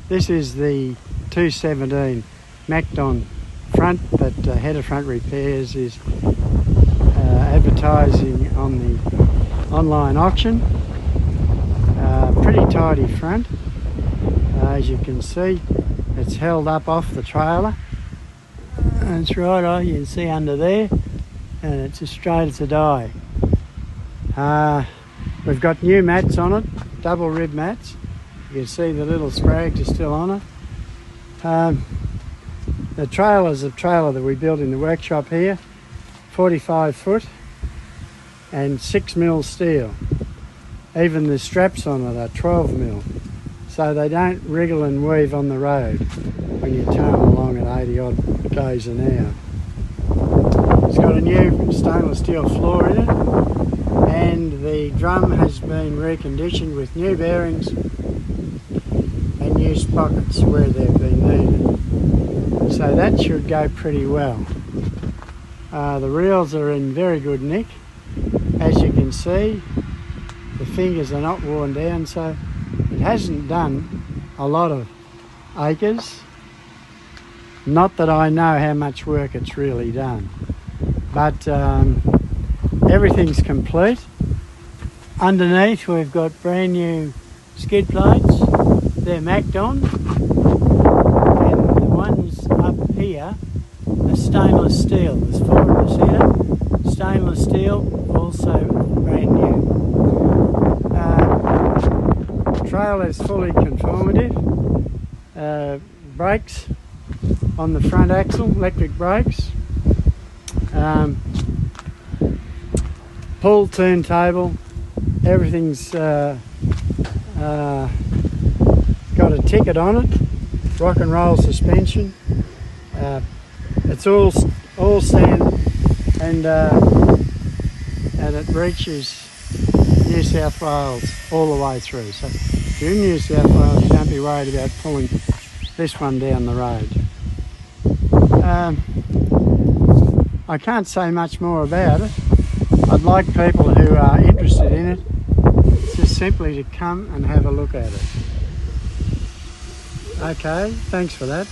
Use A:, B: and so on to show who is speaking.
A: This is the 217 Macdon front that Header Front Repairs is advertising on the online auction. Pretty tidy front. As you can see, it's held up off the trailer. And it's right, you can see under there, and it's as straight as a die. We've got new mats on it, double rib mats. You can see the little sprags are still on it. The trailer is a trailer that we built in the workshop here, 45 foot and 6mm steel. Even the straps on it are 12mm, so they don't wriggle and weave on the road when you tow them along at 80 odd k's an hour. It's got a new stainless steel floor in it, and the drum has been reconditioned with new bearings and new sprockets where they've been needed. So that should go pretty well. The reels are in very good nick. As you can see, the fingers are not worn down, so it hasn't done a lot of acres. Not that I know how much work it's really done, but everything's complete. Underneath we've got brand new skid plates. They're Macdon, and the ones up here are stainless steel. There's 4 of us here. Stainless steel, also brand new. Trailer is fully conformative. Brakes on the front axle, electric brakes. Pull turntable. Everything's got a ticket on it. Rock and roll suspension. It's all sand, and it reaches New South Wales all the way through. So if you're in New South Wales, you don't be worried about pulling this one down the road. I can't say much more about it. I'd like people who are interested in it just simply to come and have a look at it. Okay, thanks for that.